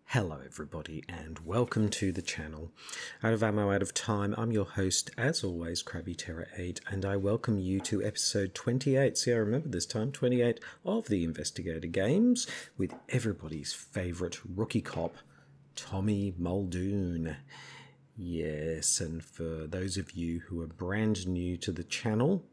Hello everybody and welcome to the channel. Out of ammo, out of time, I'm your host as always, Krabby Terror 8, and I welcome you to episode 28, see I remember this time, 28 of the Investigator Games with everybody's favourite rookie cop, Tommy Muldoon. Yes, and for those of you who are brand new to the channel,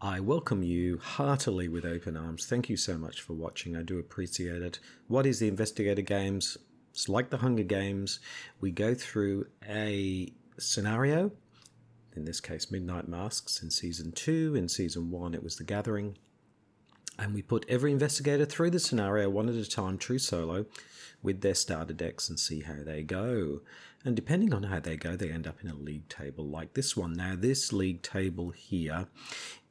I welcome you heartily with open arms. Thank you so much for watching. I do appreciate it. What is the Investigator Games? It's like the Hunger Games. We go through a scenario, in this case Midnight Masks in Season 2. In Season 1 it was The Gathering. And we put every investigator through the scenario one at a time, true solo, with their starter decks and see how they go. And depending on how they go, they end up in a league table like this one. Now this league table here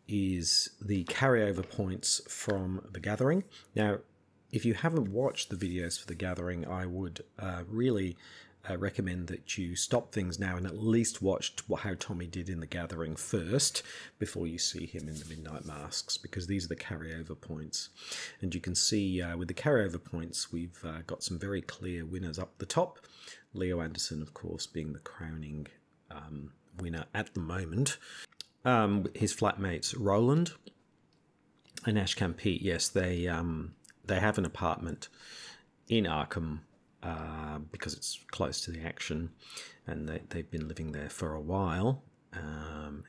is the carryover points from The Gathering. Now, if you haven't watched the videos for The Gathering, I would really recommend that you stop things now and at least watch how Tommy did in The Gathering first before you see him in the Midnight Masks, because these are the carryover points. And you can see with the carryover points, we've got some very clear winners up the top. Leo Anderson, of course, being the crowning winner at the moment. His flatmates Roland and Ashcan Pete, yes, they have an apartment in Arkham because it's close to the action, and they've been living there for a while.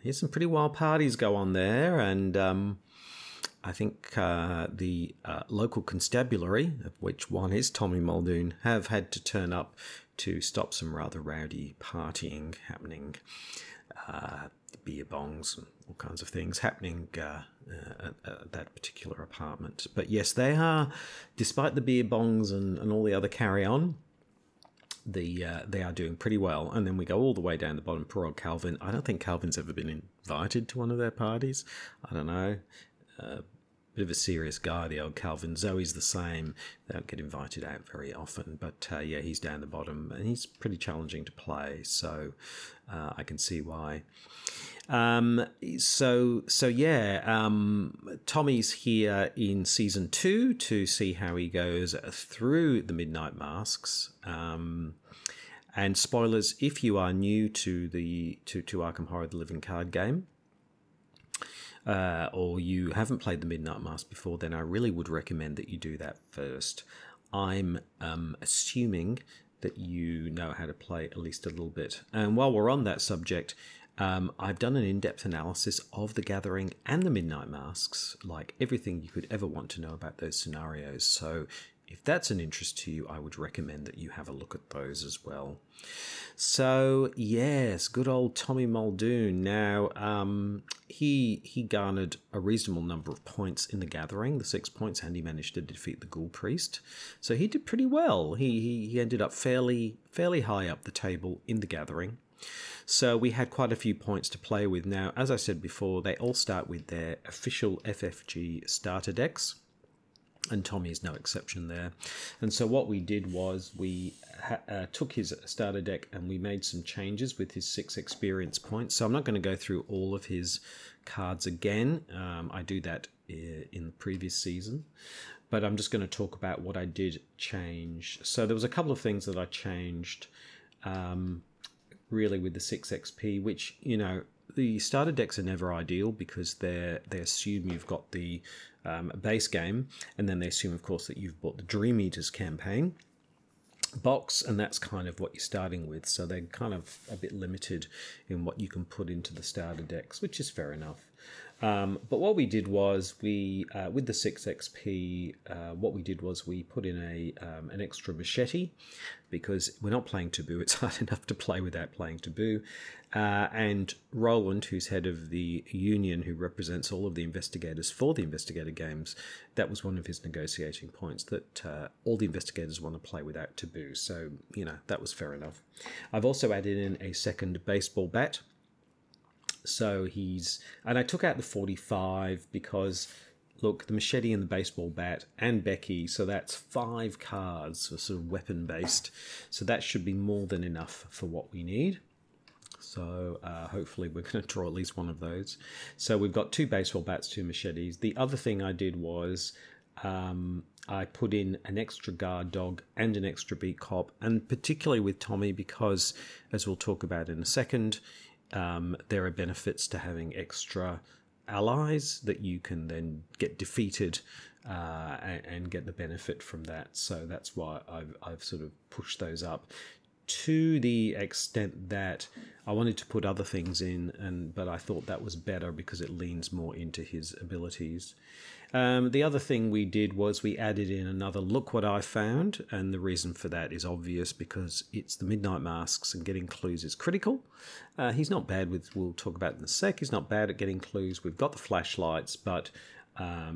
Here's some pretty wild parties go on there, and I think the local constabulary, of which one is Tommy Muldoon, have had to turn up to stop some rather rowdy partying happening. Beer bongs and all kinds of things happening at that particular apartment. But yes, they are, despite the beer bongs and all the other carry-on, they are doing pretty well. And then we go all the way down the bottom. Poor old Calvin. I don't think Calvin's ever been invited to one of their parties. I don't know. Bit of a serious guy, the old Calvin. Zoe's the same. They don't get invited out very often, but yeah, he's down the bottom and he's pretty challenging to play, so I can see why. So yeah, Tommy's here in Season 2 to see how he goes through the Midnight Masks. And spoilers, if you are new to the to Arkham Horror, the living card game, or you haven't played the Midnight Mask before, then I really would recommend that you do that first. I'm assuming that you know how to play at least a little bit. And while we're on that subject, I've done an in-depth analysis of The Gathering and the Midnight Masks, like everything you could ever want to know about those scenarios. So if that's an interest to you, I would recommend that you have a look at those as well. So yes, good old Tommy Muldoon. Now he garnered a reasonable number of points in The Gathering, the 6 points, and he managed to defeat the Ghoul Priest. So he did pretty well. He ended up fairly high up the table in The Gathering. So we had quite a few points to play with. Now, as I said before, they all start with their official FFG starter decks, and Tommy is no exception there. And so what we did was we took his starter deck and we made some changes with his 6 experience points. So I'm not going to go through all of his cards again. I do that in the previous season, but I'm just going to talk about what I did change. So there was a couple of things that I changed really with the 6 XP, which, you know, the starter decks are never ideal because they assume you've got the base game, and then they assume, of course, that you've bought the Dream Eaters campaign box, and that's kind of what you're starting with. So they're kind of a bit limited in what you can put into the starter decks, which is fair enough. But what we did was with the 6XP, what we did was we put in an extra machete, because we're not playing Taboo. It's hard enough to play without playing Taboo. And Roland, who's head of the union, who represents all of the investigators for the Investigator Games, that was one of his negotiating points, that all the investigators want to play without Taboo. So, that was fair enough. I've also added in a second baseball bat. So and I took out the 45 because, look, the machete and the baseball bat and Becky, so that's 5 cards, sort of weapon-based. So that should be more than enough for what we need. So hopefully we're going to draw at least one of those. So we've got 2 baseball bats, 2 machetes. The other thing I did was I put in an extra guard dog and an extra beat cop, and particularly with Tommy because, as we'll talk about in a second, there are benefits to having extra allies that you can then get defeated and get the benefit from that. So that's why I've sort of pushed those up to the extent that I wanted to put other things in, but I thought that was better because it leans more into his abilities. The other thing we did was we added in another look what I found, and the reason for that is obvious because it's the Midnight Masks and getting clues is critical. He's not bad with, we'll talk about it in a sec, he's not bad at getting clues. We've got the flashlights, but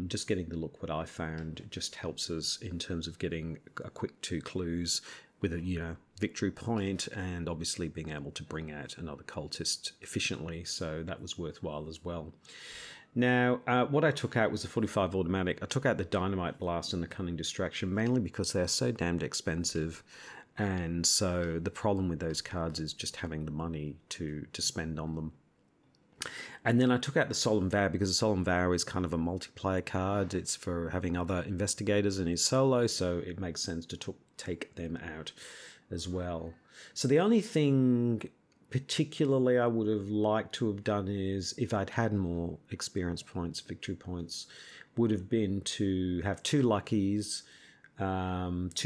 just getting the look what I found just helps us in terms of getting a quick 2 clues with a victory point, and obviously being able to bring out another cultist efficiently, so that was worthwhile as well. Now, what I took out was the 45 automatic. I took out the Dynamite Blast and the Cunning Distraction, mainly because they're so damned expensive, and so the problem with those cards is just having the money to spend on them. And then I took out the Solemn Vow because the Solemn Vow is kind of a multiplayer card. It's for having other investigators in his solo, so it makes sense to take them out as well. So the only thing particularly I would have liked to have done is, if I'd had more experience points, victory points, would have been to have 2 Luckies, 2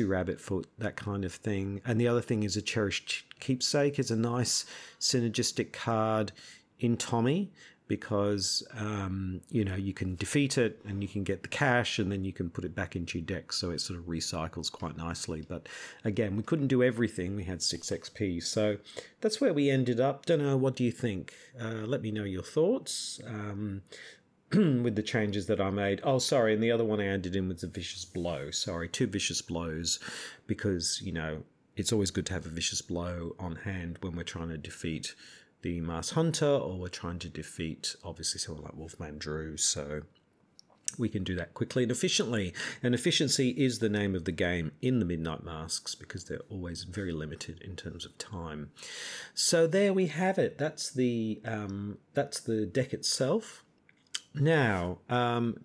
Rabbit Foot, that kind of thing. And the other thing is a Cherished Keepsake is a nice synergistic card in Tommy, because you can defeat it and you can get the cash and then you can put it back into your deck, so it sort of recycles quite nicely. But again, we couldn't do everything. We had 6 XP, so that's where we ended up. Don't know, what do you think? Let me know your thoughts with the changes that I made. Oh, sorry, and the other one I added in was the Vicious Blow. Sorry, 2 Vicious Blows, because it's always good to have a Vicious Blow on hand when we're trying to defeat the Mars Hunter, or we're trying to defeat, obviously, someone like Wolfman Drew, so we can do that quickly and efficiently. And efficiency is the name of the game in the Midnight Masks, because they're always very limited in terms of time. So there we have it. That's the deck itself. Now,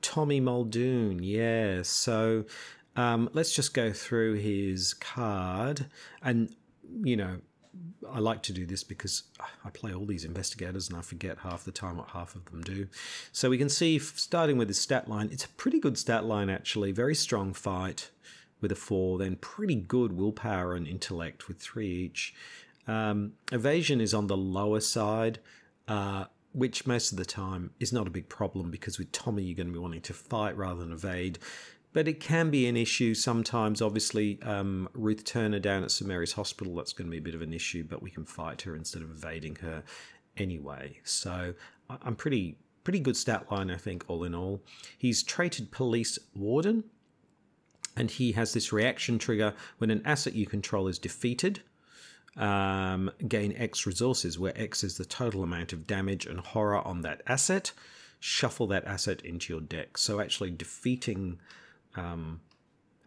Tommy Muldoon, yeah. So let's just go through his card, and I like to do this because I play all these investigators and I forget half the time what half of them do. So we can see, starting with his stat line, it's a pretty good stat line actually. Very strong fight with a 4, then pretty good willpower and intellect with 3 each. Evasion is on the lower side, which most of the time is not a big problem, because with Tommy you're going to be wanting to fight rather than evade. But it can be an issue sometimes. Obviously, Ruth Turner down at St Mary's Hospital, that's going to be a bit of an issue, but we can fight her instead of evading her anyway. So I'm pretty good stat line, I think, all in all. He's traded Police Warden, and he has this reaction trigger when an asset you control is defeated. Gain X resources, where X is the total amount of damage and horror on that asset. Shuffle that asset into your deck. So actually defeating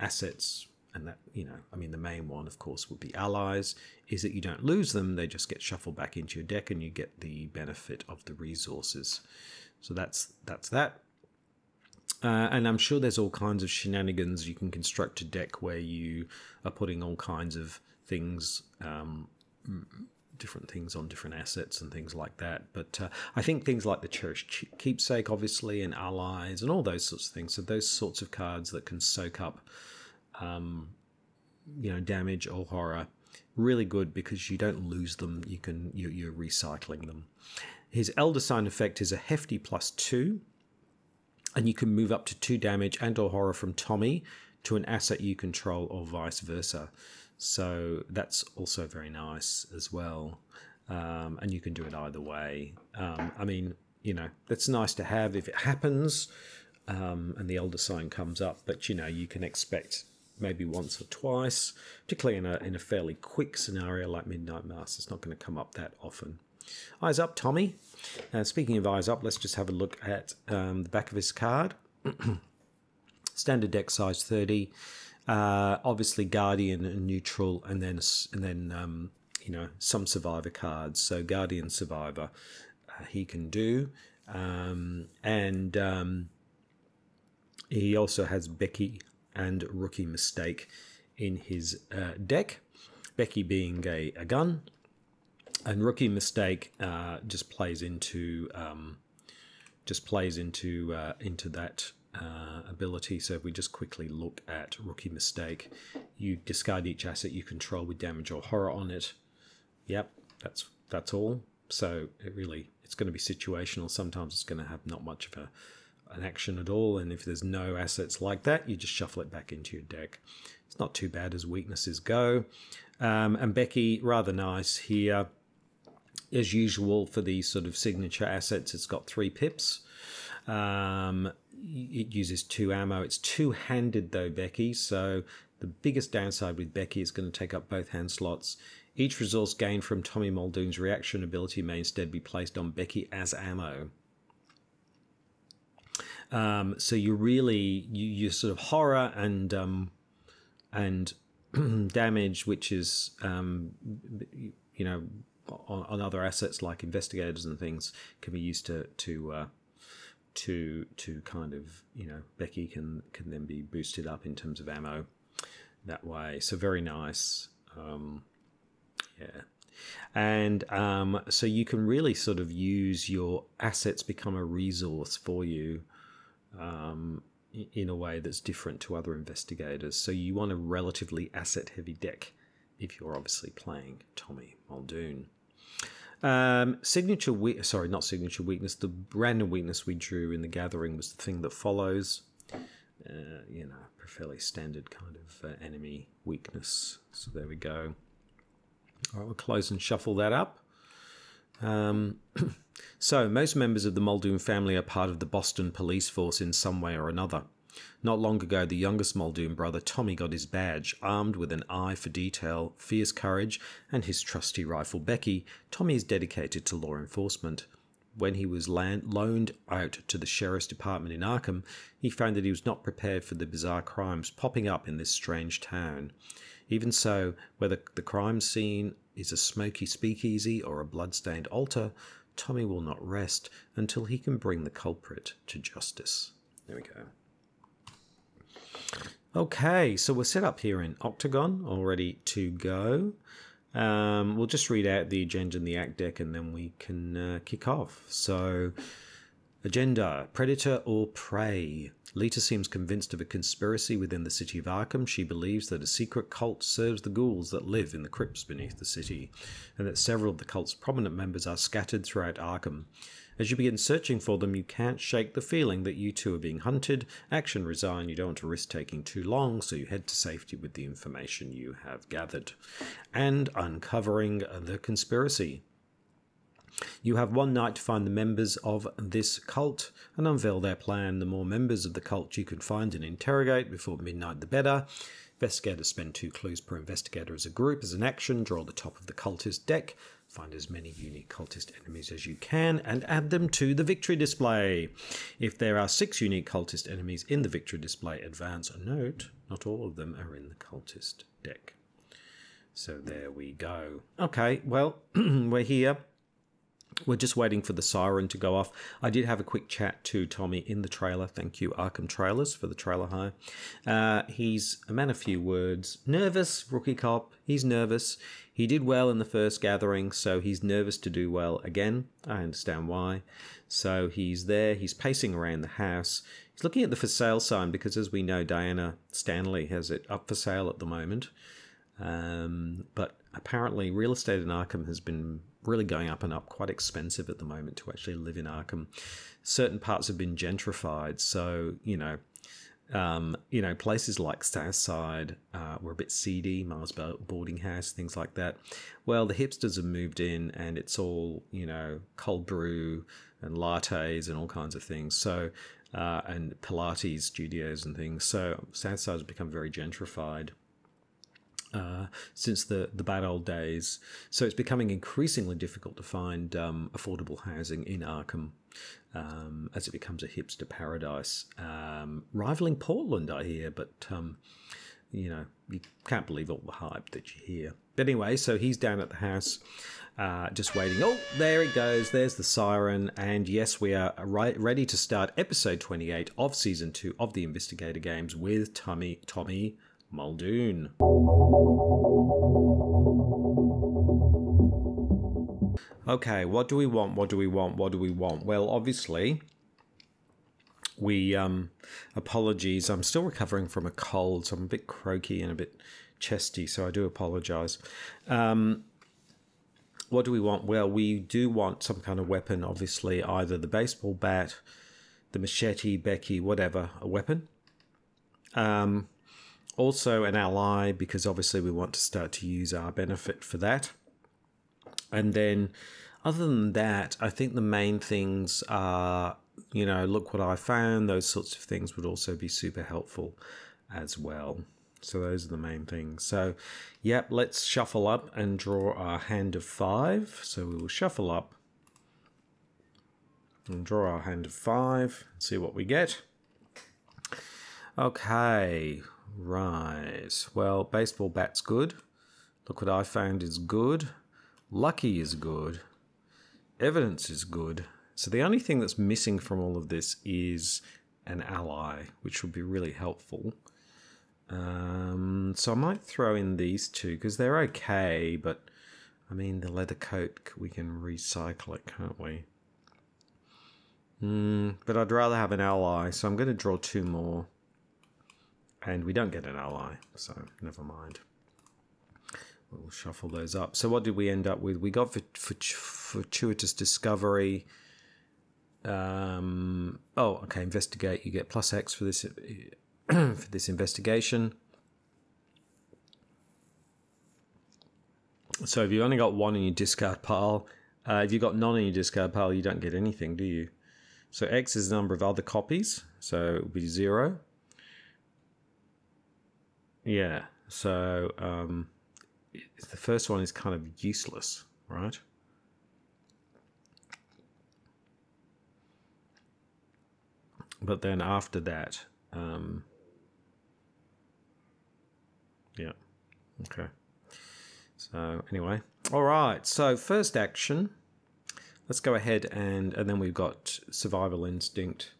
assets, and that, the main one, of course, would be allies, is that you don't lose them, they just get shuffled back into your deck and you get the benefit of the resources. So that's that. And I'm sure there's all kinds of shenanigans. You can construct a deck where you are putting all kinds of things, different things on different assets and things like that. But I think things like the Cherished Keepsake, obviously, and allies and all those sorts of things. So those sorts of cards that can soak up, damage or horror Really good because you don't lose them. You're recycling them. His Elder Sign effect is a hefty +2, and you can move up to 2 damage and or horror from Tommy to an asset you control or vice versa. So that's also very nice as well. And you can do it either way. I mean, you know, that's nice to have if it happens and the Elder Sign comes up, but you know, you can expect maybe once or twice, particularly in a fairly quick scenario like Midnight Mass. It's not going to come up that often. Eyes up, Tommy. Speaking of eyes up, let's just have a look at the back of his card. Standard deck size 30. Obviously Guardian and neutral, and then you know, some survivor cards. So Guardian, Survivor, he can do, and he also has Becky and Rookie Mistake in his deck. Becky being a gun, and Rookie Mistake just plays into that ability. So if we just quickly look at Rookie Mistake, you discard each asset you control with damage or horror on it. Yep, that's all. So it's going to be situational. Sometimes it's going to have not much of an action at all, and if there's no assets like that, you just shuffle it back into your deck. It's not too bad as weaknesses go. And Becky, rather nice here. As usual for these sort of signature assets, it's got 3 pips. It uses 2 ammo. It's 2-handed though, Becky, so the biggest downside with Becky is going to take up both hand slots. Each resource gained from Tommy Muldoon's reaction ability may instead be placed on Becky as ammo. So you sort of horror and damage, which is you know, on other assets like investigators and things, can be used to kind of, you know, Becky can then be boosted up in terms of ammo that way. So very nice. Yeah. And so you can really sort of use your assets become a resource for you in a way that's different to other investigators. So you want a relatively asset-heavy deck if you're obviously playing Tommy Muldoon. Signature weakness, sorry, not signature weakness. The random weakness we drew in the gathering was the thing that follows. You know, a fairly standard kind of enemy weakness. So there we go. All right, we'll close and shuffle that up. So, most members of the Muldoon family are part of the Boston police force in some way or another. Not long ago, the youngest Muldoon brother, Tommy, got his badge. Armed with an eye for detail, fierce courage, and his trusty rifle Becky, Tommy is dedicated to law enforcement. When he was loaned out to the sheriff's department in Arkham, he found that he was not prepared for the bizarre crimes popping up in this strange town. Even so, whether the crime scene is a smoky speakeasy or a blood-stained altar, Tommy will not rest until he can bring the culprit to justice. There we go. Okay, so we're set up here in Octagon, all ready to go. We'll just read out the agenda and the act deck, and then we can kick off. So, agenda, Predator or Prey. Lita seems convinced of a conspiracy within the city of Arkham. She believes that a secret cult serves the ghouls that live in the crypts beneath the city, and that several of the cult's prominent members are scattered throughout Arkham. As you begin searching for them, you can't shake the feeling that you two are being hunted. Action resign, you don't want to risk taking too long, so you head to safety with the information you have gathered. And uncovering the conspiracy. You have one night to find the members of this cult and unveil their plan. The more members of the cult you can find and interrogate before midnight, the better. Investigators spend 2 clues per investigator as a group. As an action, draw the top of the cultist deck. Find as many unique cultist enemies as you can and add them to the victory display. If there are 6 unique cultist enemies in the victory display, advance a note. Not all of them are in the cultist deck. So there we go. Okay, well, we're here. We're just waiting for the siren to go off. I did have a quick chat to Tommy in the trailer. Thank you, Arkham Trailers, for the trailer hire. He's a man of few words. Nervous, rookie cop. He's nervous. He did well in the first gathering, so he's nervous to do well again. I understand why. So he's there. He's pacing around the house. He's looking at the for sale sign because, as we know, Diana Stanley has it up for sale at the moment. But apparently real estate in Arkham has been really going up and up, quite expensive at the moment to actually live in Arkham. Certain parts have been gentrified, so places like Southside were a bit seedy, Mars Boarding House, things like that. Well, the hipsters have moved in, and it's all cold brew and lattes and all kinds of things. So and Pilates studios and things. So Southside has become very gentrified since the bad old days. So it's becoming increasingly difficult to find affordable housing in Arkham as it becomes a hipster paradise, rivaling Portland, I hear. But you can't believe all the hype that you hear. But anyway, so he's down at the house, just waiting. Oh, there he goes. There's the siren. And yes, we are ready to start episode 28 of season 2 of the Investigator Games with Tommy Muldoon. Okay, what do we want? Well, obviously, we, apologies, I'm still recovering from a cold, so I'm a bit croaky and a bit chesty, so I do apologise. What do we want? Well, we do want some kind of weapon, obviously, either the baseball bat, the machete, Becky, whatever, a weapon. Also an ally, because obviously we want to start to use our benefit for that. And then, other than that, I think the main things are, look what I found. Those sorts of things would also be super helpful as well. So those are the main things. So, yep, let's shuffle up and draw our hand of 5. So we will shuffle up and draw our hand of 5 and see what we get. Okay, right. Well, baseball bat's good. Look what I found is good. Lucky is good. Evidence is good. So the only thing that's missing from all of this is an ally, which would be really helpful. So I might throw in these two because they're okay, but I mean the leather coat, we can recycle it, can't we? But I'd rather have an ally, so I'm going to draw 2 more. And we don't get an ally, so never mind. We'll shuffle those up. So what did we end up with? We got fortuitous discovery. Okay, investigate. You get +X for this for this investigation. So if you only got 1 in your discard pile, if you got none in your discard pile, you don't get anything, do you? So X is the number of other copies, so it would be 0. Yeah, so the first one is kind of useless, right? But then after that, yeah, okay. So anyway, all right. So first action, let's go ahead and then we've got survival instinct.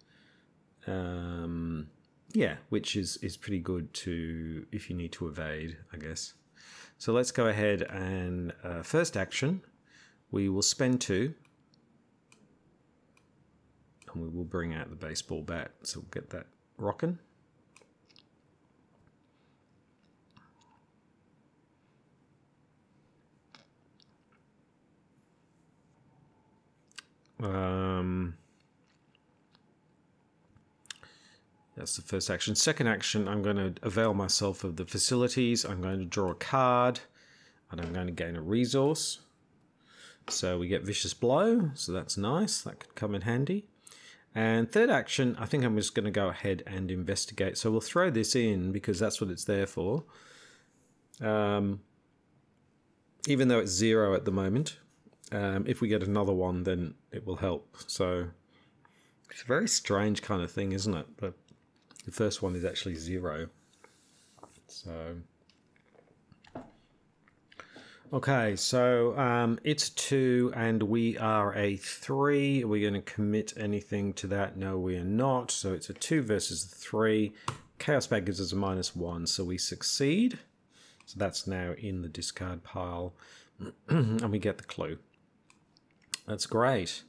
Yeah, which is pretty good to if you need to evade, I guess. So let's go ahead and first action, we will spend 2. And we will bring out the baseball bat, so we'll get that rocking. That's the first action. Second action, I'm going to avail myself of the facilities. I'm going to draw a card, and I'm going to gain a resource. So we get Vicious Blow, so that's nice. That could come in handy. And third action, I think I'm just going to go ahead and investigate. So we'll throw this in because that's what it's there for. Even though it's 0 at the moment, if we get another one, then it will help. So it's a very strange kind of thing, isn't it? But the first one is actually 0. So okay, so it's 2 and we are a 3. Are we going to commit anything to that? No, we are not. So it's a 2 versus a 3. Chaos Bag gives us a -1, so we succeed. So that's now in the discard pile. And we get the clue. That's great.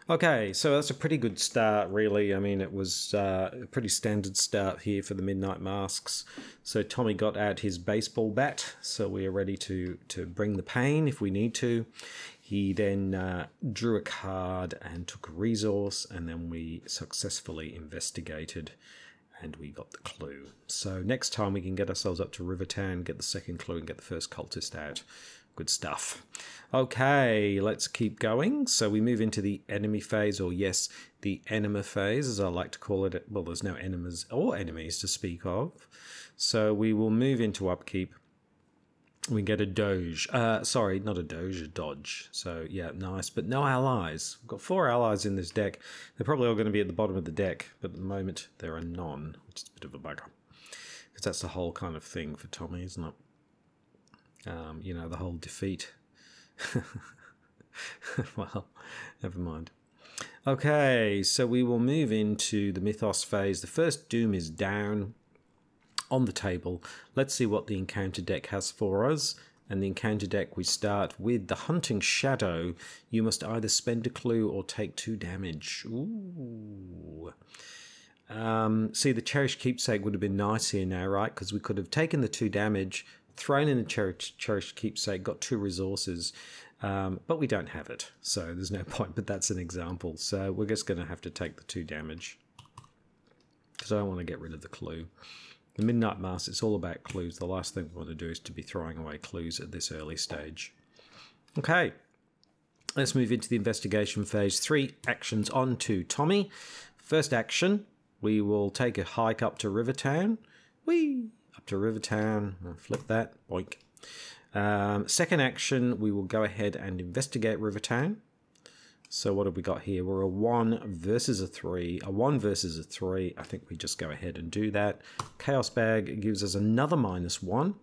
Okay, so that's a pretty good start, really. I mean, it was a pretty standard start here for the Midnight Masks. So Tommy got out his baseball bat, so we are ready to bring the pain if we need to. He then drew a card and took a resource, and then we successfully investigated, and we got the clue. So next time we can get ourselves up to Rivertown, get the second clue, and get the first cultist out. Good stuff. Okay, let's keep going. So we move into the enemy phase, or yes, the enema phase, as I like to call it. Well, there's no enemas or enemies to speak of. So we will move into upkeep. We get a doge. Sorry, not a doge, a dodge. So yeah, nice, but no allies. We've got 4 allies in this deck. They're probably all going to be at the bottom of the deck, but at the moment there are none, which is a bit of a bugger. Because that's the whole kind of thing for Tommy, isn't it? You know, the whole defeat. Well, never mind. Okay, so we will move into the Mythos phase. The first Doom is down on the table. Let's see what the encounter deck has for us. And the encounter deck, we start with the Hunting Shadow. You must either spend a clue or take 2 damage. Ooh. See, the Cherished Keepsake would have been nice here now, right? Because we could have taken the 2 damage, thrown in the Cherished Keepsake, got 2 resources, but we don't have it, so there's no point, but that's an example. So we're just going to have to take the 2 damage, because I don't want to get rid of the clue. The Midnight Mask, it's all about clues. The last thing we want to do is to be throwing away clues at this early stage. Okay, let's move into the investigation phase. 3 actions on to Tommy. First action, we will take a hike up to Rivertown. Whee! Up to Rivertown, I'll flip that, boink. Second action, we will go ahead and investigate Rivertown. So what have we got here? We're a 1 versus a 3, a 1 versus a 3. I think we just go ahead and do that. Chaos Bag gives us another -1,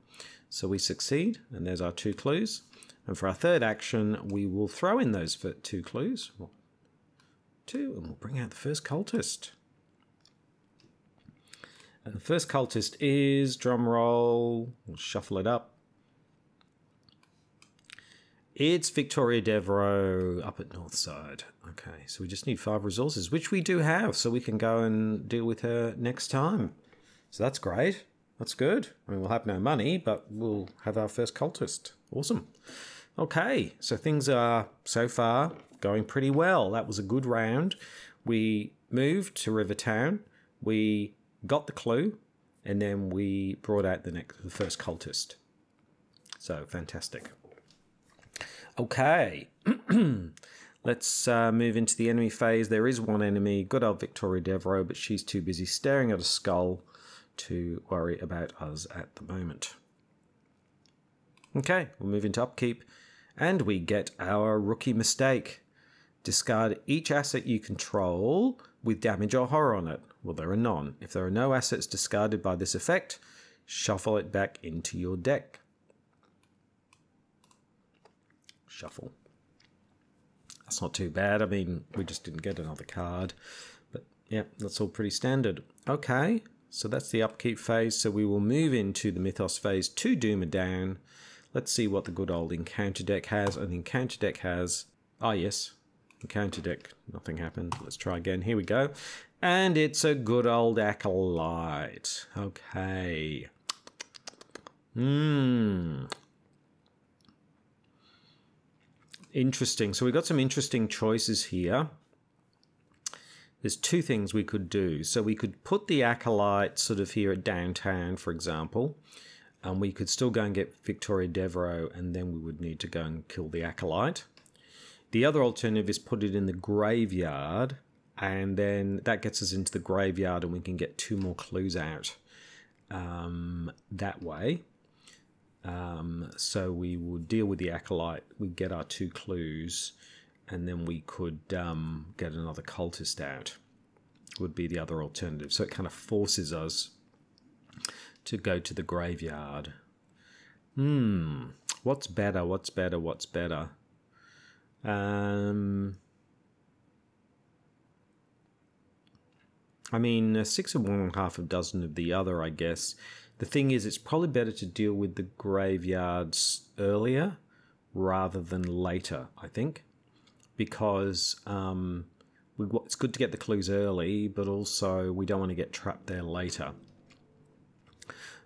so we succeed, and there's our 2 clues. And for our third action, we will throw in those 2 clues. 2, and we'll bring out the first cultist. And the first cultist is, drum roll, we'll shuffle it up. It's Victoria Devereaux up at Northside. Okay, so we just need 5 resources, which we do have, so we can go and deal with her next time. So that's great. That's good. I mean, we'll have no money, but we'll have our first cultist. Awesome. Okay, so things are, so far, going pretty well. That was a good round. We moved to Rivertown. We got the clue, and then we brought out the first cultist. So fantastic. Okay, let's move into the enemy phase. There is 1 enemy, good old Victoria Devereaux, but she's too busy staring at a skull to worry about us at the moment. Okay, we'll move into upkeep, and we get our rookie mistake. Discard each asset you control with damage or horror on it. Well, there are none. If there are no assets discarded by this effect, shuffle it back into your deck. Shuffle. That's not too bad. I mean, we just didn't get another card. But yeah, that's all pretty standard. Okay, so that's the upkeep phase. So we will move into the Mythos phase. 2 Doom are down. Let's see what the good old encounter deck has. And the encounter deck has... Ah, yes. Encounter deck. Nothing happened. Let's try again. Here we go. And it's a good old Acolyte. Okay. Interesting. So we've got some interesting choices here. There's 2 things we could do. So we could put the Acolyte sort of here at downtown, for example. And we could still go and get Victoria Devereaux, and then we would need to go and kill the Acolyte. The other alternative is put it in the graveyard, and then that gets us into the graveyard and we can get 2 more clues out that way. So we would deal with the Acolyte, we'd get our 2 clues, and then we could get another cultist out, would be the other alternative. So it kind of forces us to go to the graveyard. What's better? What's better? What's better? I mean, 6 of one and half a dozen of the other, I guess. The thing is, it's probably better to deal with the graveyards earlier rather than later, I think. because it's good to get the clues early, but also we don't want to get trapped there later.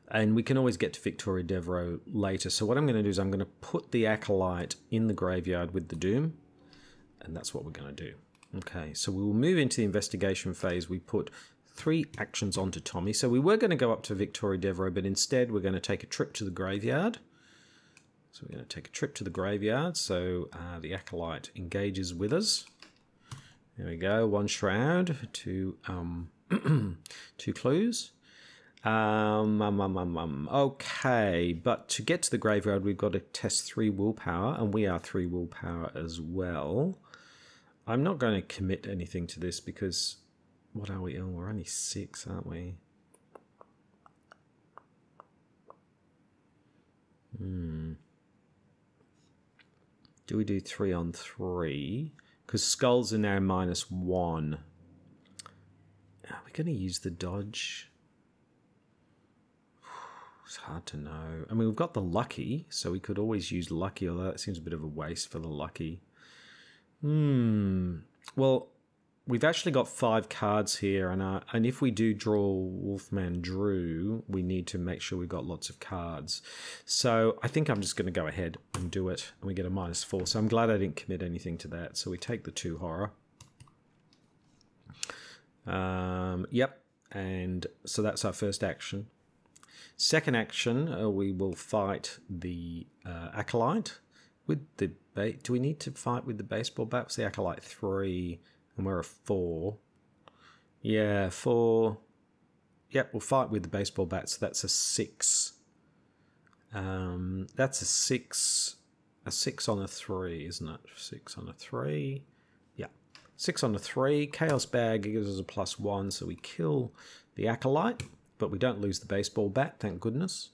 And we can always get to Victoria Devereux later. So what I'm going to do is I'm going to put the Acolyte in the graveyard with the Doom. And that's what we're going to do. Okay, so we will move into the investigation phase. We put 3 actions onto Tommy. So we were going to go up to Victoria Devereux, but instead we're going to take a trip to the graveyard. So we're going to take a trip to the graveyard. So the Acolyte engages with us. There we go. 1 shroud, 2 2 clues. Okay, but to get to the graveyard, we've got to test 3 willpower, and we are 3 willpower as well. I'm not going to commit anything to this because, what are we? Oh, we're only 6, aren't we? Do we do 3 on 3? Because skulls are now -1. Are we going to use the dodge? It's hard to know. I mean, we've got the lucky, so we could always use lucky, although that seems a bit of a waste for the lucky. Well, we've actually got 5 cards here, and if we do draw Wolfman Drew, we need to make sure we've got lots of cards. So I think I'm just going to go ahead and do it, and we get a -4. So I'm glad I didn't commit anything to that. So we take the 2 horror. Yep, and so that's our first action. Second action, we will fight the Acolyte with the... Do we need to fight with the baseball bat? It's the Acolyte 3, and we're a 4. Yeah, 4. Yep, we'll fight with the baseball bat, so that's a 6. That's a 6 on a 3, isn't it? 6 on a 3. Yeah, 6 on a 3. Chaos Bag gives us a +1, so we kill the Acolyte. But we don't lose the baseball bat, thank goodness.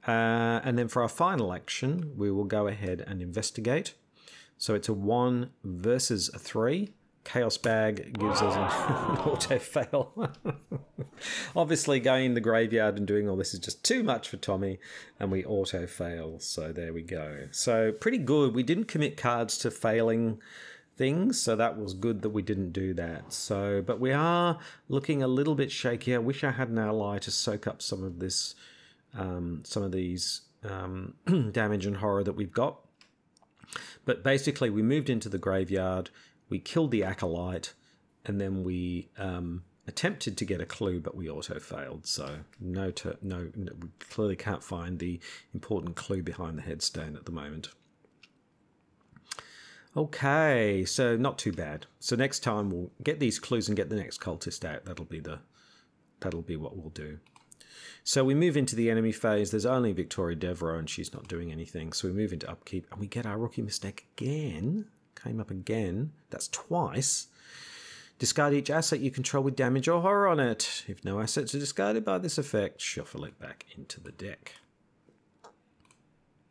And then for our final action, we will go ahead and investigate. So it's a 1 versus a 3. Chaos Bag gives us an auto-fail. Obviously, going in the graveyard and doing all this is just too much for Tommy, and we auto-fail. So there we go. So pretty good. We didn't commit cards to failing things, so that was good that we didn't do that. So, but we are looking a little bit shaky. I wish I had an ally to soak up some of this, some of these damage and horror that we've got. But basically, we moved into the graveyard, we killed the Acolyte, and then we attempted to get a clue, but we auto failed. So no, we clearly can't find the important clue behind the headstone at the moment. Okay, so not too bad. So next time we'll get these clues and get the next cultist out. That'll be what we'll do. So we move into the enemy phase. There's only Victoria Devereux, and she's not doing anything. So we move into upkeep, and we get our rookie mistake again. Came up again. That's twice. Discard each asset you control with damage or horror on it. If no assets are discarded by this effect, shuffle it back into the deck.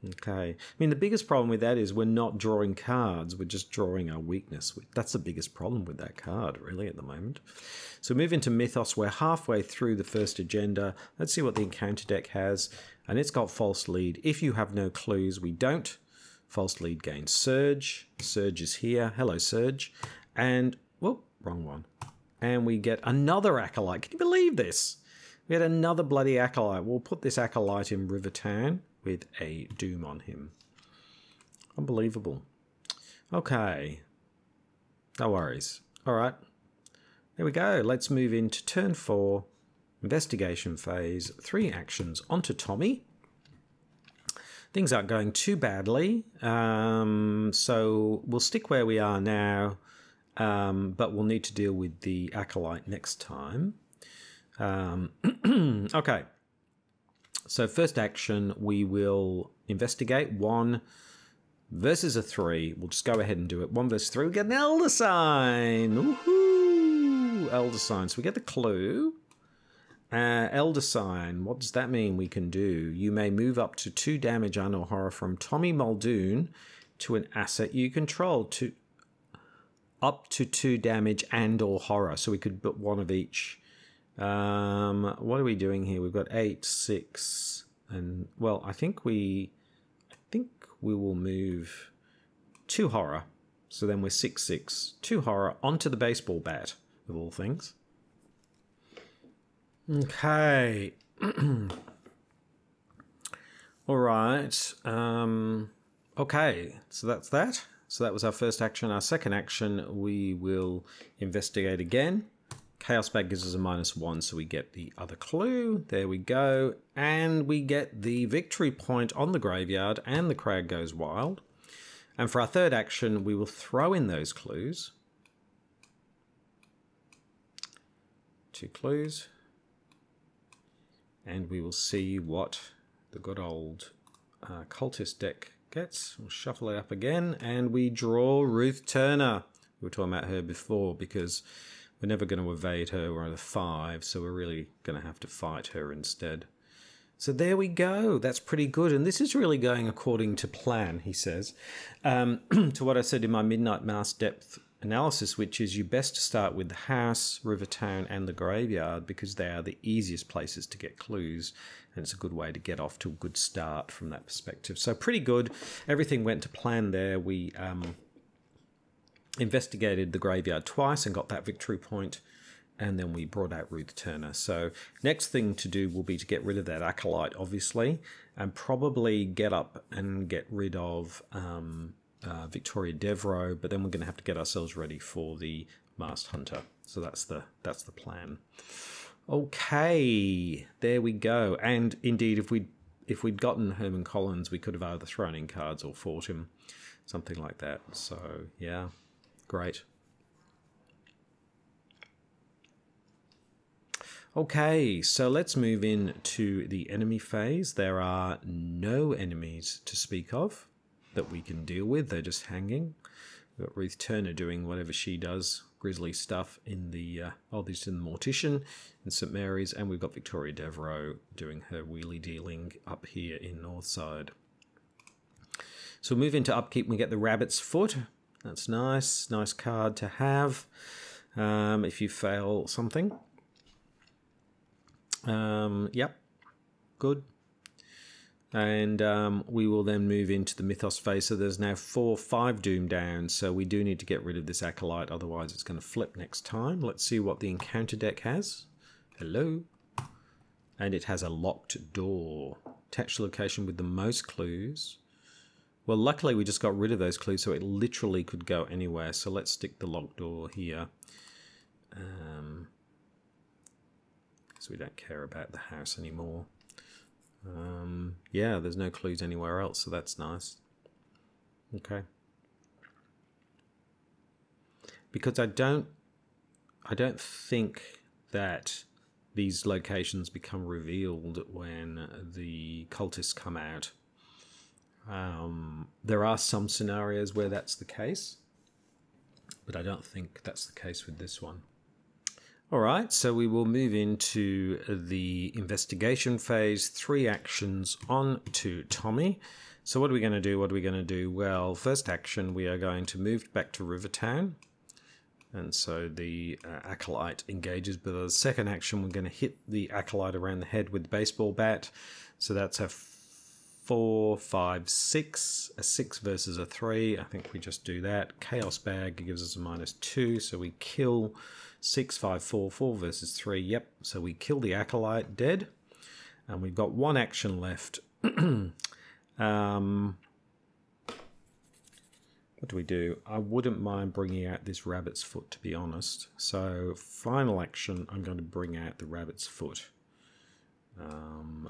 Okay. I mean, the biggest problem with that is we're not drawing cards. We're just drawing our weakness. That's the biggest problem with that card, really, at the moment. So move into Mythos. We're halfway through the first agenda. Let's see what the encounter deck has. And it's got False Lead. If you have no clues, we don't. False Lead gains Surge. Surge is here. Hello, Surge. And, whoop, wrong one. And we get another Acolyte. Can you believe this? We had another bloody Acolyte. We'll put this Acolyte in Rivertown with a Doom on him. Unbelievable. Okay. No worries. All right. There we go. Let's move into turn 4, investigation phase. 3 actions onto Tommy. Things aren't going too badly. So we'll stick where we are now, but we'll need to deal with the Acolyte next time. Okay. So first action, we will investigate. 1 versus a 3. We'll just go ahead and do it. 1 versus 3. We get an Elder Sign. Woohoo! Elder Sign. So we get the clue. Elder Sign. What does that mean we can do? You may move up to 2 damage and or horror from Tommy Muldoon to an asset you control. Up to 2 damage and or horror. So we could put 1 of each. What are we doing here? We've got 8, 6, and well, I think we will move 2 horror. So then we're 6/6. 2 horror onto the baseball bat, of all things. Okay. All right. Okay, so that's that. So that was our first action. Our second action, we will investigate again. Chaos Bag gives us a -1, so we get the other clue. There we go. And we get the victory point on the graveyard, and the crowd goes wild. And for our third action, we will throw in those clues. 2 clues. And we will see what the good old cultist deck gets. We'll shuffle it up again, and we draw Ruth Turner. We were talking about her before because we're never going to evade her. We're at a 5, so we're really going to have to fight her instead. So there we go. That's pretty good. And this is really going according to plan, he says, to what I said in my Midnight Mass depth analysis, which is you best start with the house, Rivertown, and the graveyard because they are the easiest places to get clues, and it's a good way to get off to a good start from that perspective. So pretty good. Everything went to plan there. We investigated the graveyard twice and got that victory point, and then we brought out Ruth Turner. So next thing to do will be to get rid of that Acolyte, obviously, and probably get up and get rid of Victoria Devereaux, but then we're going to have to get ourselves ready for the Masked Hunter. So that's the plan. Okay, there we go. And indeed, if we'd gotten Herman Collins, we could have either thrown in cards or fought him, something like that. So yeah, great. Okay, so let's move in to the enemy phase. There are no enemies to speak of that we can deal with. They're just hanging. We've got Ruth Turner doing whatever she does, grisly stuff in the this in the Mortician in St Mary's, and we've got Victoria Devereaux doing her wheelie dealing up here in Northside. So we'll move into upkeep and we get the Rabbit's Foot. That's nice card to have if you fail something. Yep, good. And we will then move into the Mythos phase. So there's now 5 Doom down. So we do need to get rid of this Acolyte. Otherwise it's going to flip next time. Let's see what the encounter deck has. Hello. And it has a locked door. Attach the location with the most clues. Well, luckily we just got rid of those clues. So it literally could go anywhere. So let's stick the locked door here. Because we don't care about the house anymore. Yeah, there's no clues anywhere else, so that's nice. Okay. Because I don't think that these locations become revealed when the cultists come out. There are some scenarios where that's the case, but I don't think that's the case with this one. All right, so we will move into the investigation phase. 3 actions on to Tommy. So what are we going to do? Well, first action, we are going to move back to Rivertown. And so the Acolyte engages. But the second action, we're going to hit the Acolyte around the head with the baseball bat. So that's a 4, 5, 6. A 6 versus a 3. I think we just do that. Chaos Bag gives us a -2. So we kill 6, 5, 4, 4 versus 3. Yep. So we kill the Acolyte dead. And we've got 1 action left. What do we do? I wouldn't mind bringing out this Rabbit's Foot, to be honest. So final action, I'm going to bring out the Rabbit's Foot.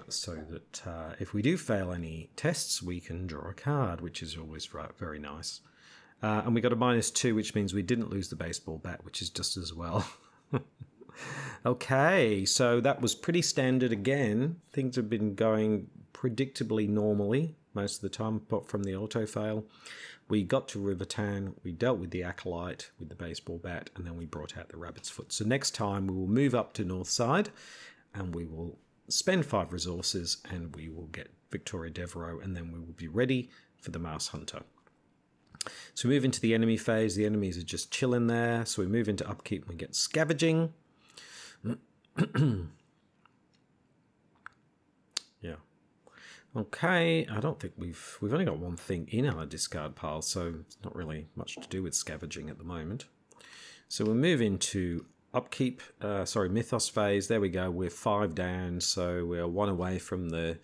So that if we do fail any tests, we can draw a card, which is always very nice. And we got a -2, which means we didn't lose the baseball bat, which is just as well. Okay, so that was pretty standard again. Things have been going predictably normally most of the time, apart from the auto fail. We got to Rivertown, we dealt with the Acolyte with the baseball bat, and then we brought out the Rabbit's Foot. So next time we will move up to Northside, and we will spend 5 resources, and we will get Victoria Devereaux, and then we will be ready for the Masked Hunter. So we move into the enemy phase. The enemies are just chilling there. So we move into upkeep and we get scavenging. Yeah. Okay, I don't think we've only got one thing in our discard pile, so it's not really much to do with scavenging at the moment. So we'll move into upkeep, mythos phase. There we go. We're 5 down, so we're 1 away from the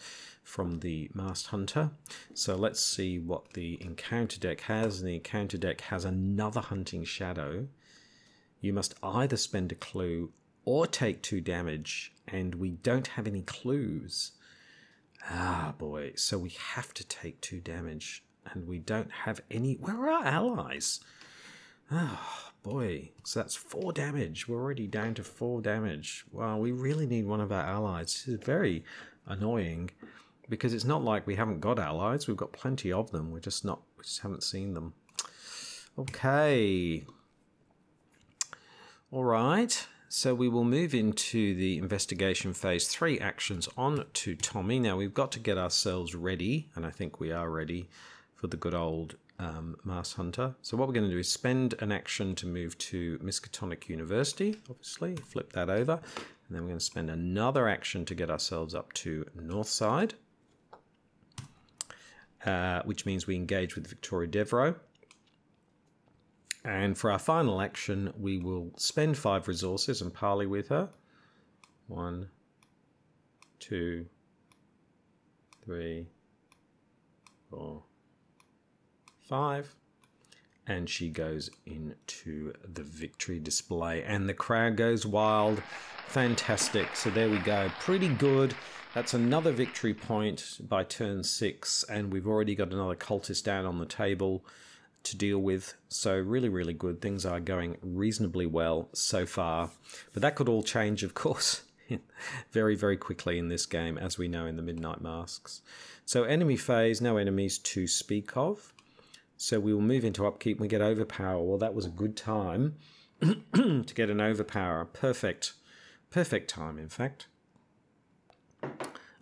Masked Hunter. So let's see what the encounter deck has. And the encounter deck has another Hunting Shadow. You must either spend a clue or take 2 damage, and we don't have any clues. Ah, boy. So we have to take 2 damage, and we don't have any... Where are our allies? Oh, boy. So that's 4 damage. We're already down to 4 damage. Wow, we really need one of our allies. This is very annoying, because it's not like we haven't got allies. We've got plenty of them. We just haven't seen them. Okay. All right. So we will move into the investigation phase 3 actions on to Tommy. Now we've got to get ourselves ready, and I think we are ready for the good old Masked Hunter. So what we're going to do is spend an action to move to Miskatonic University, obviously, flip that over, and then we're going to spend another action to get ourselves up to Northside, which means we engage with Victoria Devereaux. And for our final action, we will spend 5 resources and parley with her. 1, 2, 3, 4, 5. And she goes into the victory display. And the crowd goes wild. Fantastic. So there we go. Pretty good. That's another victory point by turn 6. And we've already got another cultist down on the table to deal with. So really, really good. Things are going reasonably well so far. But that could all change, of course, very, very quickly in this game, as we know in the Midnight Masks. So enemy phase, no enemies to speak of. So we will move into upkeep and we get overpower. Well, that was a good time to get an overpower. Perfect. Perfect time, in fact.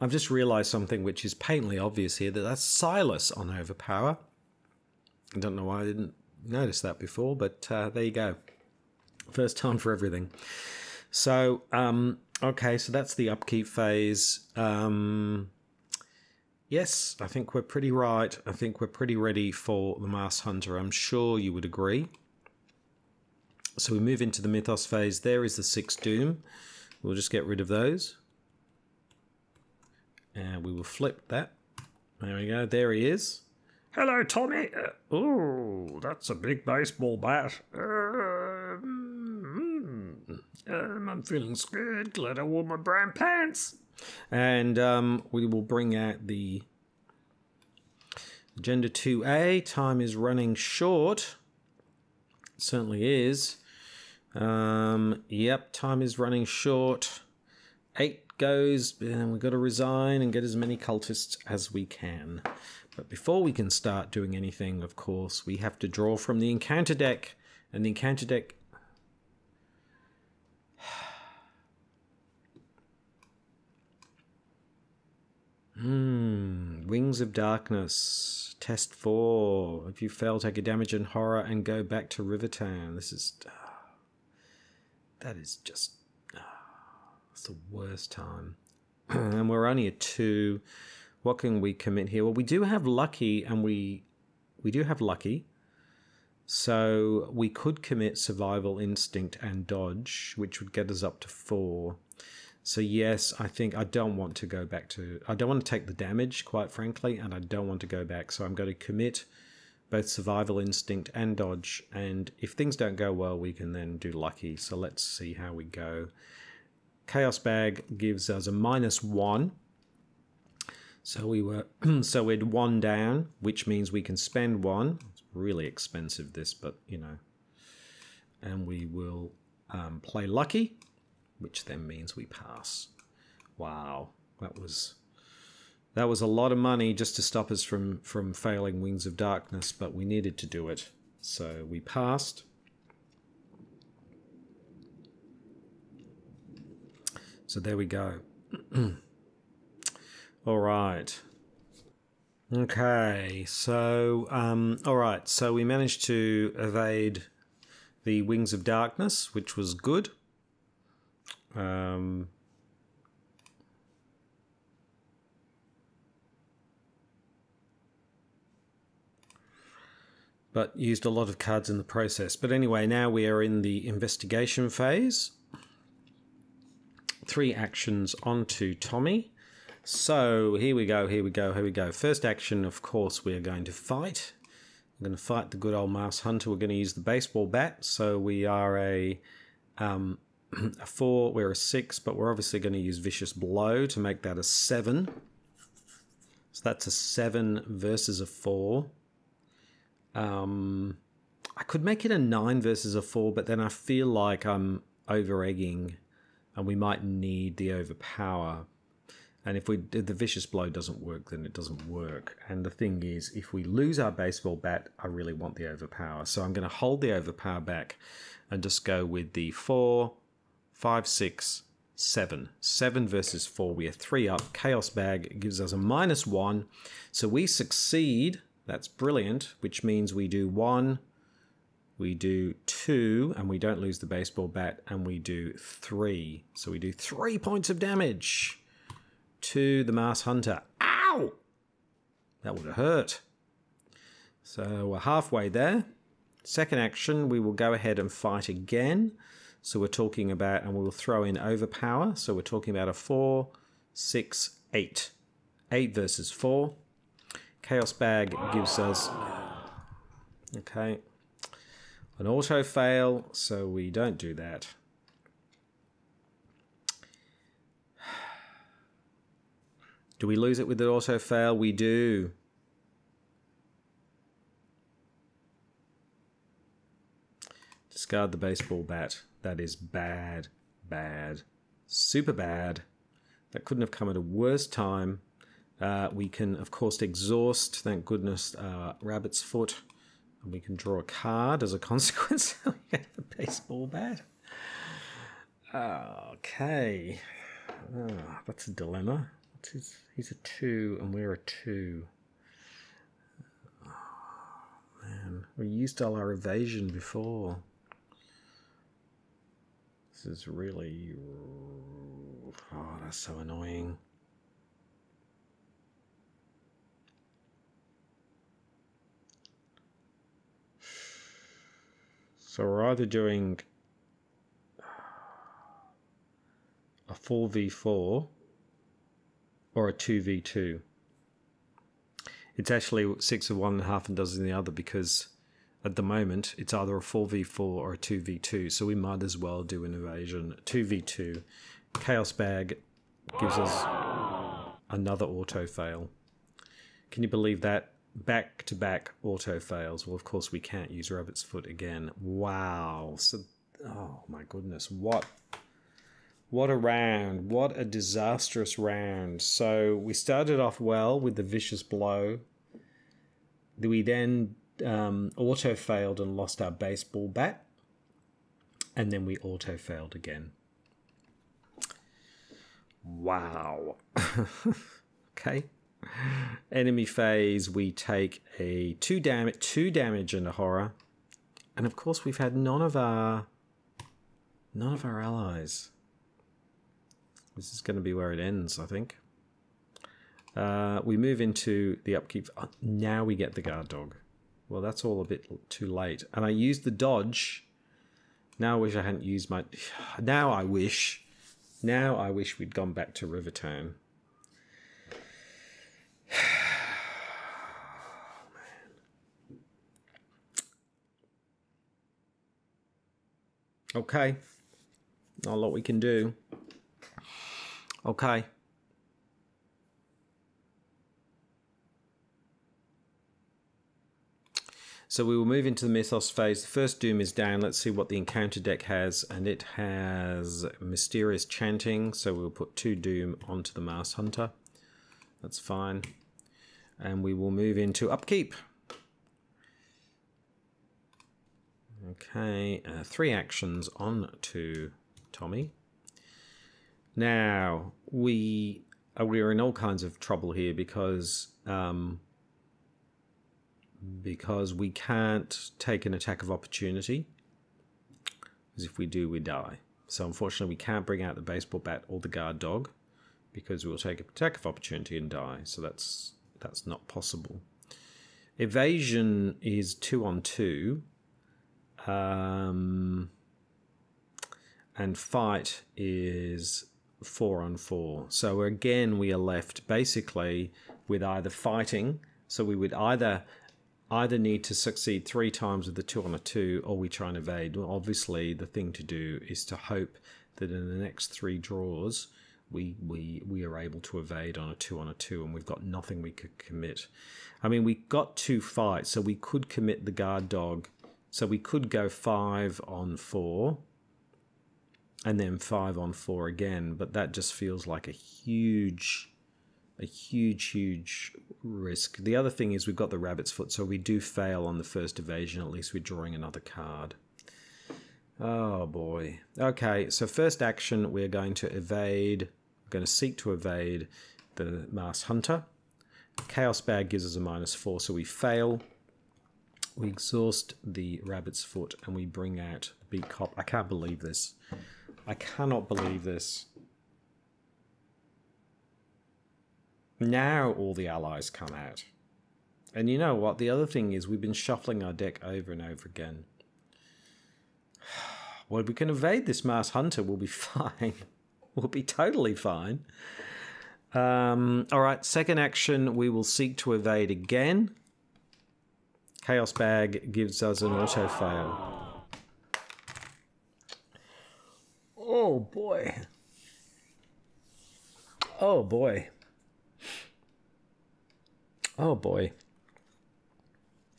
I've just realised something which is patently obvious here, that's Silas on overpower. I don't know why I didn't notice that before, but there you go. First time for everything. So, okay, so that's the upkeep phase. Yes, I think we're pretty right. I think we're pretty ready for the Masked Hunter. I'm sure you would agree. So we move into the Mythos phase. There is the 6 Doom. We'll just get rid of those. And we will flip that. There we go. There he is. Hello, Tommy. Oh, that's a big baseball bat. I'm feeling scared. Glad I wore my brown pants. And we will bring out the Agenda 2A. Time is running short. It certainly is. Yep, time is running short. 8 goes, and we've got to resign and get as many cultists as we can. But before we can start doing anything, of course, we have to draw from the encounter deck. And the encounter deck... Wings of Darkness. Test 4. If you fail, take a damage and horror and go back to Rivertown. This is... that is just... it's the worst time. And we're only at 2... What can we commit here? Well, we do have lucky, and we do have lucky. So we could commit survival instinct and dodge, which would get us up to 4. So yes, I think I don't want to go back to... I don't want to take the damage, quite frankly, and I don't want to go back. So I'm going to commit both survival instinct and dodge. And if things don't go well, we can then do lucky. So let's see how we go. Chaos Bag gives us a -1. So we're 1 down, which means we can spend 1. It's really expensive, this, but you know. And we will play lucky, which then means we pass. Wow, that was a lot of money just to stop us from failing Wings of Darkness, but we needed to do it, so we passed. So there we go. All right. Okay, so, all right, so we managed to evade the Wings of Darkness, which was good. but used a lot of cards in the process. But anyway, now we are in the investigation phase. 3 actions onto Tommy. So here we go, here we go, here we go. First action, of course, we are going to fight. We're going to fight the good old mouse hunter. We're going to use the baseball bat. So we are a 4, we're a 6, but we're obviously going to use vicious blow to make that a 7. So that's a 7 versus a 4. I could make it a 9 versus a 4, but then I feel like I'm over-egging and we might need the overpower. And if the vicious blow doesn't work, then it doesn't work. And the thing is, if we lose our baseball bat, I really want the overpower. So I'm going to hold the overpower back and just go with the 4, 5, 6, 7. 7 versus 4. We are 3 up. Chaos Bag gives us a -1. So we succeed. That's brilliant, which means we do 1, we do 2, and we don't lose the baseball bat, and we do 3. So we do 3 points of damage to the Mouse Hunter. Ow! That would have hurt. So we're halfway there. Second action, we will go ahead and fight again. So we're talking about, and we will throw in overpower. So we're talking about a 4, 6, 8. 8 versus 4. Chaos Bag gives us, okay, an auto fail, so we don't do that. Do we lose it with the auto fail? We do. Discard the baseball bat. That is bad, bad, super bad. That couldn't have come at a worse time. We can, of course, exhaust, thank goodness, Rabbit's Foot. And we can draw a card as a consequence. We get the baseball bat. Okay. Oh, that's a dilemma. He's a 2 and we're a 2. Oh, man. We used all our evasion before. This is really... Oh, that's so annoying. So we're either doing a 4v4 or a 2v2. It's actually 6 of one and a half and dozen the other, because at the moment it's either a 4v4 or a 2v2. So we might as well do an evasion. 2v2. Chaos Bag gives us another auto fail. Can you believe that? Back-to-back auto fails. Well, of course, we can't use Rabbit's Foot again. Wow. So, oh my goodness. What a round. What a disastrous round. So we started off well with the vicious blow. We then auto failed and lost our baseball bat. And then we auto failed again. Wow. Okay. Enemy phase, we take a 2 damage and a horror, and of course we've had none of our allies. This is going to be where it ends, I think. We move into the upkeep. Now we get the guard dog. Well, that's all a bit too late, and I used the dodge. Now I wish I hadn't used my. Now I wish we'd gone back to Rivertown. Okay, not a lot we can do. Okay. So we will move into the Mythos phase. The first Doom is down. Let's see what the encounter deck has. And it has Mysterious Chanting. So we'll put 2 Doom onto the Mouse Hunter. That's fine. And we will move into Upkeep. Okay, 3 actions on to Tommy. Now, we're in all kinds of trouble here because we can't take an attack of opportunity, because if we do, we die. So unfortunately, we can't bring out the baseball bat or the guard dog, because we'll take an attack of opportunity and die. So that's not possible. Evasion is 2 on 2. And fight is 4 on 4. So again, we are left basically with either fighting. So we would either need to succeed 3 times with the 2 on a 2, or we try and evade. Well, obviously, the thing to do is to hope that in the next 3 draws, we are able to evade on a 2 on a 2, and we've got nothing we could commit. I mean, we got 2 fights, so we could commit the guard dog. So we could go 5 on 4. And then 5 on 4 again, but that just feels like a huge risk. The other thing is we've got the rabbit's foot, so we do fail on the first evasion. At least we're drawing another card. Oh boy. Okay, so first action, we're going to evade. We're going to seek to evade the Masked Hunter. Chaos Bag gives us a -4, so we fail. We exhaust the rabbit's foot, and we bring out the Beat Cop. I can't believe this. I cannot believe this. Now all the allies come out. And you know what? The other thing is we've been shuffling our deck over and over again. Well, we can evade this Masked Hunter. We'll be fine. We'll be totally fine. All right, second action, we will seek to evade again. Chaos Bag gives us an auto fail. Oh boy. Oh boy. Oh boy.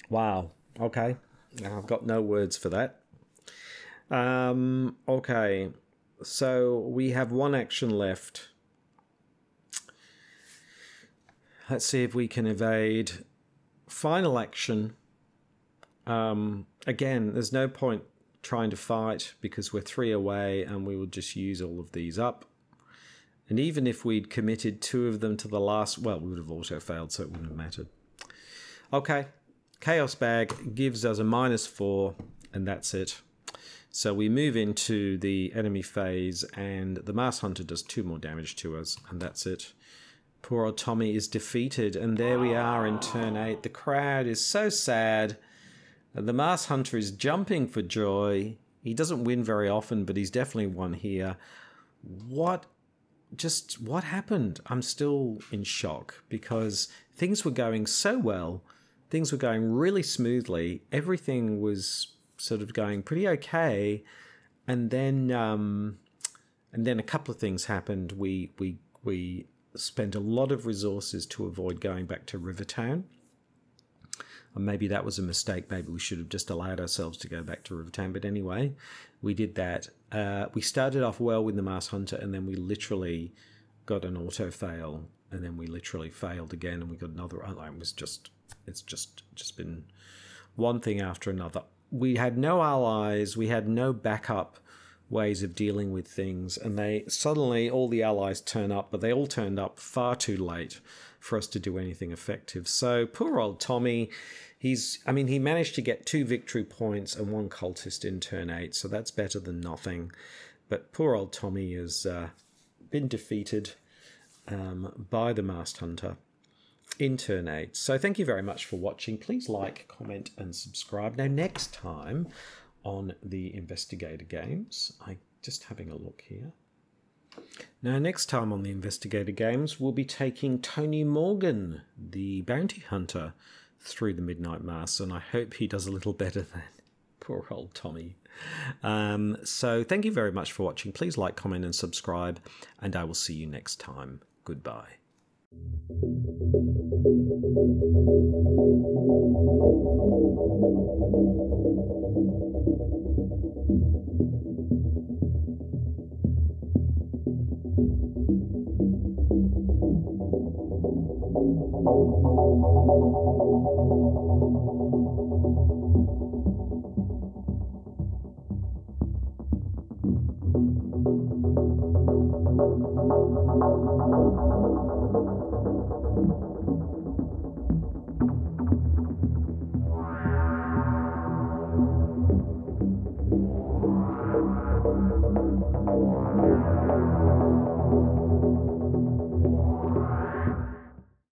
Wow. Okay. I've got no words for that. Okay. So we have 1 action left. Let's see if we can evade. Final action. Again, there's no point trying to fight because we're 3 away and we will just use all of these up. And even if we'd committed 2 of them to the last, well, we would have auto failed, so it wouldn't have mattered. Okay, Chaos Bag gives us a -4, and that's it. So we move into the enemy phase, and the Masked Hunter does 2 more damage to us, and that's it. Poor old Tommy is defeated, and there we are in turn 8. The crowd is so sad. The Masked Hunter is jumping for joy. He doesn't win very often, but he's definitely won here. What happened? I'm still in shock because things were going so well. Things were going really smoothly. Everything was sort of going pretty okay. And then a couple of things happened. We spent a lot of resources to avoid going back to Rivertown. Maybe that was a mistake. Maybe we should have just allowed ourselves to go back to Rivertown. But anyway, we did that. We started off well with the Masked Hunter, and then we literally got an auto fail, and then we literally failed again, and we got another. It's just been one thing after another. We had no allies. We had no backup ways of dealing with things, and suddenly all the allies turn up, but they all turned up far too late for us to do anything effective. So poor old Tommy. He managed to get 2 victory points and 1 cultist in turn 8, so that's better than nothing. But poor old Tommy has been defeated by the Masked Hunter in turn 8. So thank you very much for watching. Please like, comment, and subscribe. Now, next time on the Investigator Games, I'm just having a look here. Now, next time on the Investigator Games, we'll be taking Tony Morgan, the bounty hunter, through the Midnight Mass, and I hope he does a little better than poor old Tommy. So thank you very much for watching. Please like, comment, and subscribe, and I will see you next time. Goodbye.